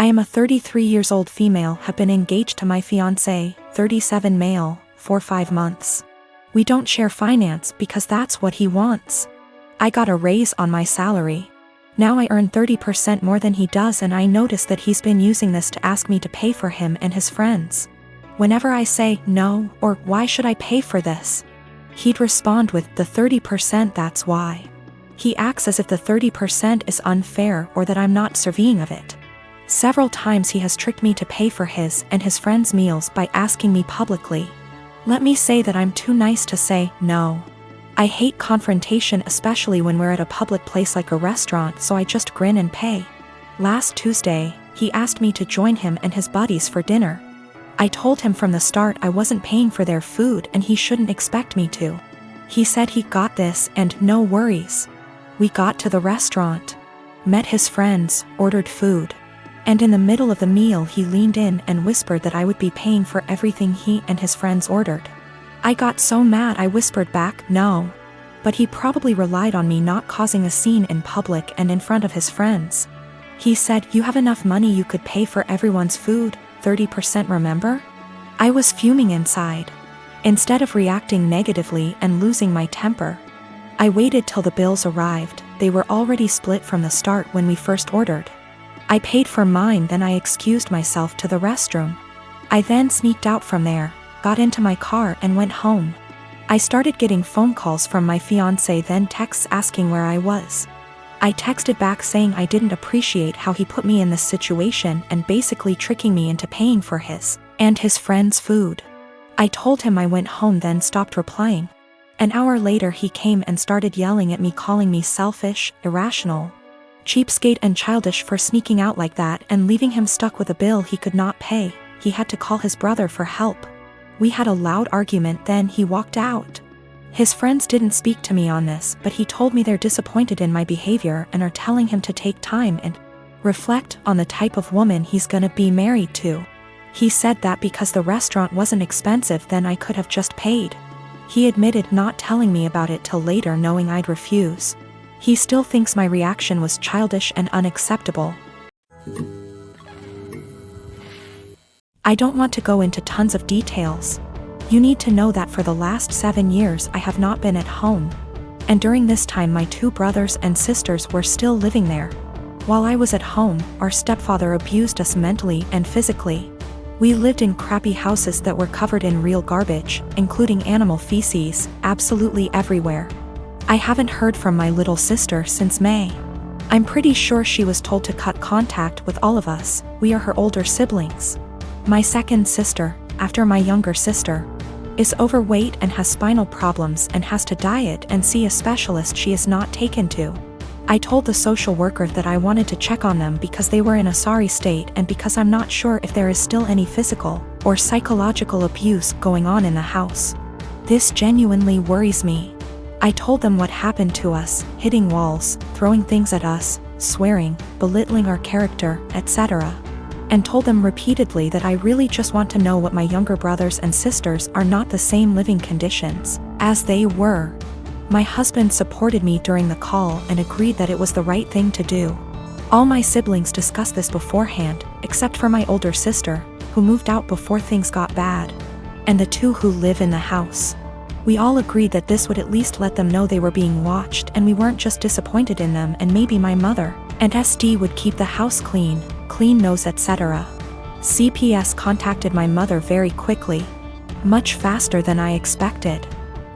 am a 33 years old female, have been engaged to my fiancé, 37 male, for 5 months. We don't share finance because that's what he wants. I got a raise on my salary. Now I earn 30% more than he does, and I notice that he's been using this to ask me to pay for him and his friends. Whenever I say no, or why should I pay for this, he'd respond with the 30%, that's why. He acts as if the 30% is unfair or that I'm not deserving of it. Several times he has tricked me to pay for his and his friends' meals by asking me publicly. Let me say that I'm too nice to say no. I hate confrontation, especially when we're at a public place like a restaurant, so I just grin and pay. Last Tuesday, he asked me to join him and his buddies for dinner. I told him from the start I wasn't paying for their food and he shouldn't expect me to. He said he got this and no worries. We got to the restaurant, met his friends, ordered food. And in the middle of the meal he leaned in and whispered that I would be paying for everything he and his friends ordered. I got so mad I whispered back, no. But he probably relied on me not causing a scene in public and in front of his friends. He said, you have enough money, you could pay for everyone's food, 30%, remember? I was fuming inside. Instead of reacting negatively and losing my temper, I waited till the bills arrived. They were already split from the start when we first ordered. I paid for mine, then I excused myself to the restroom. I then sneaked out from there, got into my car and went home. I started getting phone calls from my fiancé, then texts asking where I was. I texted back saying I didn't appreciate how he put me in this situation and basically tricking me into paying for his and his friends' food. I told him I went home, then stopped replying. An hour later he came and started yelling at me, calling me selfish, irrational, cheapskate and childish for sneaking out like that and leaving him stuck with a bill he could not pay. He had to call his brother for help. We had a loud argument, then he walked out. His friends didn't speak to me on this, but he told me they're disappointed in my behavior and are telling him to take time and reflect on the type of woman he's gonna be married to. He said that because the restaurant wasn't expensive, then I could have just paid. He admitted not telling me about it till later, knowing I'd refuse. He still thinks my reaction was childish and unacceptable. I don't want to go into tons of details. You need to know that for the last 7 years I have not been at home. And during this time my 2 brothers and sisters were still living there. While I was at home, our stepfather abused us mentally and physically. We lived in crappy houses that were covered in real garbage, including animal feces, absolutely everywhere. I haven't heard from my little sister since May. I'm pretty sure she was told to cut contact with all of us. We are her older siblings. My second sister, after my younger sister, is overweight and has spinal problems and has to diet and see a specialist she is not taken to. I told the social worker that I wanted to check on them because they were in a sorry state and because I'm not sure if there is still any physical or psychological abuse going on in the house. This genuinely worries me. I told them what happened to us, hitting walls, throwing things at us, swearing, belittling our character, etc. And told them repeatedly that I really just want to know what my younger brothers and sisters are not the same living conditions as they were. My husband supported me during the call and agreed that it was the right thing to do. All my siblings discussed this beforehand, except for my older sister, who moved out before things got bad, and the 2 who live in the house. We all agreed that this would at least let them know they were being watched and we weren't just disappointed in them, and maybe my mother and SD would keep the house clean nose, etc. CPS contacted my mother very quickly, much faster than I expected.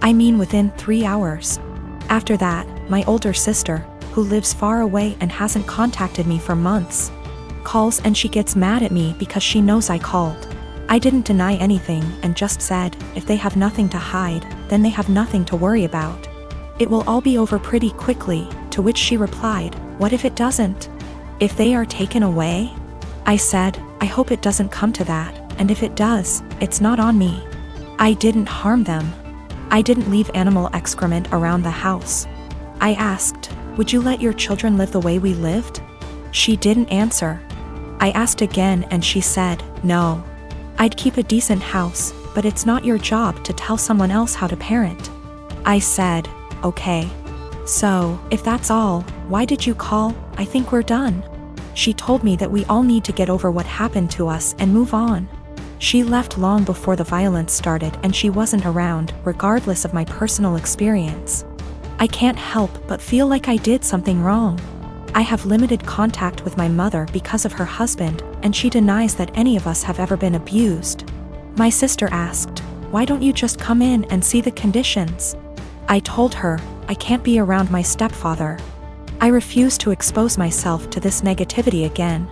I mean within 3 hours. After that, my older sister, who lives far away and hasn't contacted me for months, calls and she gets mad at me because she knows I called. I didn't deny anything and just said, if they have nothing to hide, then they have nothing to worry about. It will all be over pretty quickly, to which she replied, what if it doesn't? If they are taken away? I said, I hope it doesn't come to that, and if it does, it's not on me. I didn't harm them. I didn't leave animal excrement around the house. I asked, would you let your children live the way we lived? She didn't answer. I asked again and she said, no. I'd keep a decent house, but it's not your job to tell someone else how to parent. I said, okay. So, if that's all, why did you call? I think we're done. She told me that we all need to get over what happened to us and move on. She left long before the violence started and she wasn't around, regardless of my personal experience. I can't help but feel like I did something wrong. I have limited contact with my mother because of her husband, and she denies that any of us have ever been abused. My sister asked, "Why don't you just come in and see the conditions?" I told her, I can't be around my stepfather. I refuse to expose myself to this negativity again.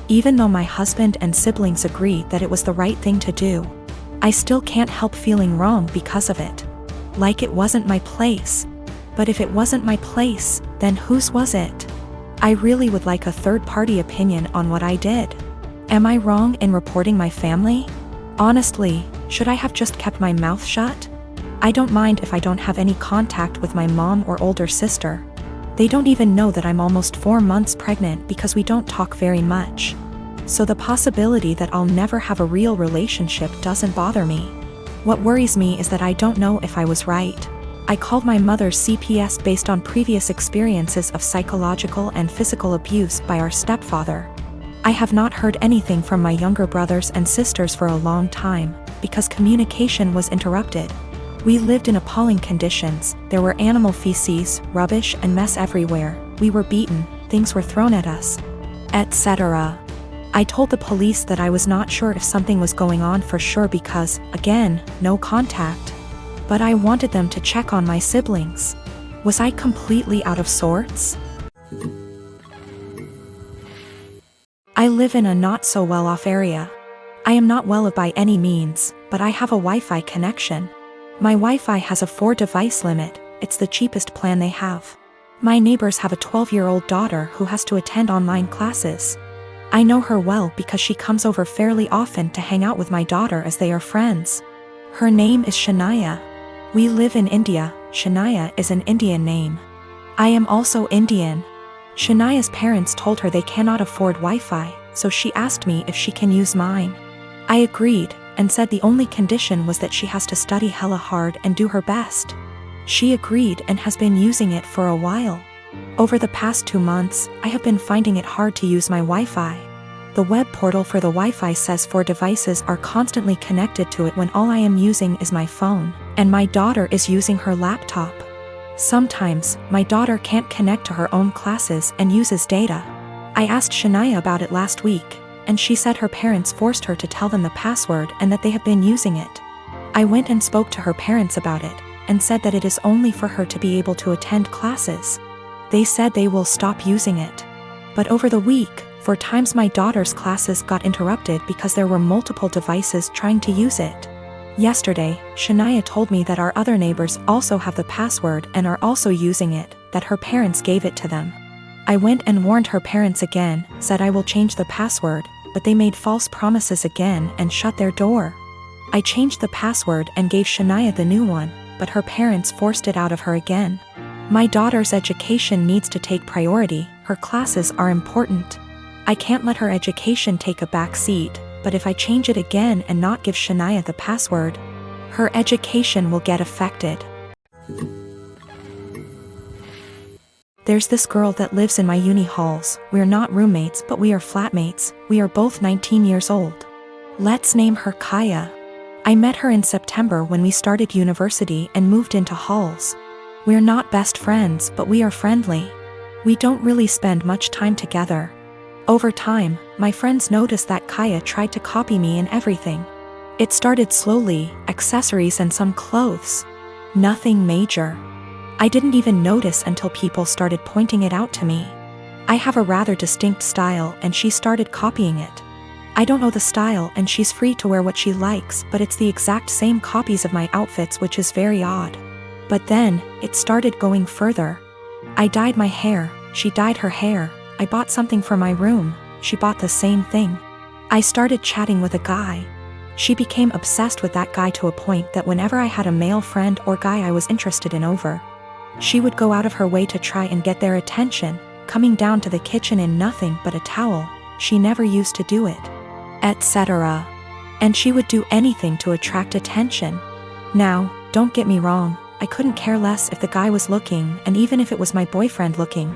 Even though my husband and siblings agree that it was the right thing to do, I still can't help feeling wrong because of it. Like it wasn't my place. But if it wasn't my place, then whose was it? I really would like a third-party opinion on what I did. Am I wrong in reporting my family? Honestly, should I have just kept my mouth shut? I don't mind if I don't have any contact with my mom or older sister. They don't even know that I'm almost 4 months pregnant because we don't talk very much. So the possibility that I'll never have a real relationship doesn't bother me. What worries me is that I don't know if I was right. I called my mother's CPS based on previous experiences of psychological and physical abuse by our stepfather. I have not heard anything from my younger brothers and sisters for a long time, because communication was interrupted. We lived in appalling conditions. There were animal feces, rubbish and mess everywhere. We were beaten, things were thrown at us, etc. I told the police that I was not sure if something was going on for sure because, again, no contact. But I wanted them to check on my siblings. Was I completely out of sorts? I live in a not so well-off area. I am not well by any means, but I have a Wi-Fi connection. My Wi-Fi has a 4-device limit. It's the cheapest plan they have. My neighbors have a 12-year-old daughter who has to attend online classes. I know her well because she comes over fairly often to hang out with my daughter as they are friends. Her name is Shania. We live in India. Shania is an Indian name. I am also Indian. Shania's parents told her they cannot afford Wi-Fi, so she asked me if she can use mine. I agreed, and said the only condition was that she has to study hella hard and do her best. She agreed and has been using it for a while. Over the past 2 months, I have been finding it hard to use my Wi-Fi. The web portal for the Wi-Fi says 4 devices are constantly connected to it when all I am using is my phone, and my daughter is using her laptop. Sometimes, my daughter can't connect to her own classes and uses data. I asked Shania about it last week, and she said her parents forced her to tell them the password and that they have been using it. I went and spoke to her parents about it, and said that it is only for her to be able to attend classes. They said they will stop using it. But over the week, 4 times my daughter's classes got interrupted because there were multiple devices trying to use it. Yesterday, Shania told me that our other neighbors also have the password and are also using it, that her parents gave it to them. I went and warned her parents again, said I will change the password, but they made false promises again and shut their door. I changed the password and gave Shania the new one, but her parents forced it out of her again. My daughter's education needs to take priority. Her classes are important. I can't let her education take a back seat, but if I change it again and not give Shania the password, her education will get affected. There's this girl that lives in my uni halls. We're not roommates, but we are flatmates. We are both 19 years old. Let's name her Kaya. I met her in September when we started university and moved into halls. We're not best friends, but we are friendly. We don't really spend much time together. Over time, my friends noticed that Kaya tried to copy me in everything. It started slowly, accessories and some clothes. Nothing major. I didn't even notice until people started pointing it out to me. I have a rather distinct style and she started copying it. I don't know the style and she's free to wear what she likes, but it's the exact same copies of my outfits, which is very odd. But then, it started going further. I dyed my hair, she dyed her hair. I bought something for my room, she bought the same thing. I started chatting with a guy. She became obsessed with that guy to a point that whenever I had a male friend or guy I was interested in over, she would go out of her way to try and get their attention, coming down to the kitchen in nothing but a towel. She never used to do it, etc. And she would do anything to attract attention. Now, don't get me wrong, I couldn't care less if the guy was looking, and even if it was my boyfriend looking.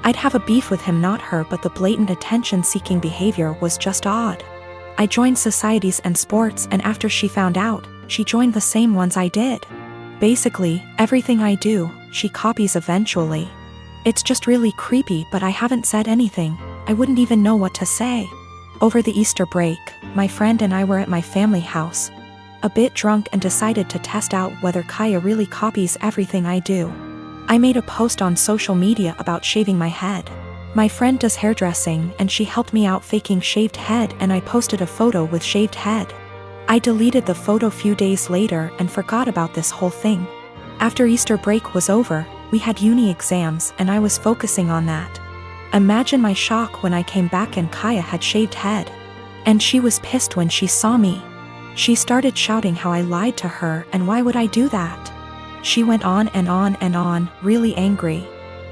I'd have a beef with him, not her, but the blatant attention-seeking behavior was just odd. I joined societies and sports, and after she found out, she joined the same ones I did. Basically, everything I do, she copies eventually. It's just really creepy, but I haven't said anything. I wouldn't even know what to say. Over the Easter break, my friend and I were at my family house, a bit drunk, and decided to test out whether Kaya really copies everything I do. I made a post on social media about shaving my head. My friend does hairdressing and she helped me out faking shaved head, and I posted a photo with shaved head. I deleted the photo few days later and forgot about this whole thing. After Easter break was over, we had uni exams and I was focusing on that. Imagine my shock when I came back and Kaya had shaved head. And she was pissed when she saw me. She started shouting how I lied to her and why would I do that. She went on and on and on, really angry.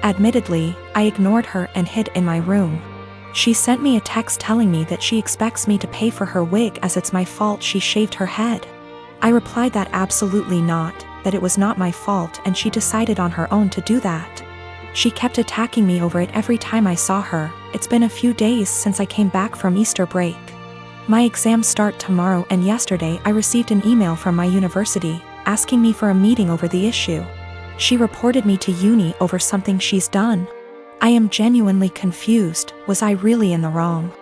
Admittedly, I ignored her and hid in my room. She sent me a text telling me that she expects me to pay for her wig as it's my fault she shaved her head. I replied that absolutely not, that it was not my fault and she decided on her own to do that. She kept attacking me over it every time I saw her. It's been a few days since I came back from Easter break. My exams start tomorrow, and yesterday I received an email from my university asking me for a meeting over the issue. She reported me to uni over something she's done. I am genuinely confused. Was I really in the wrong?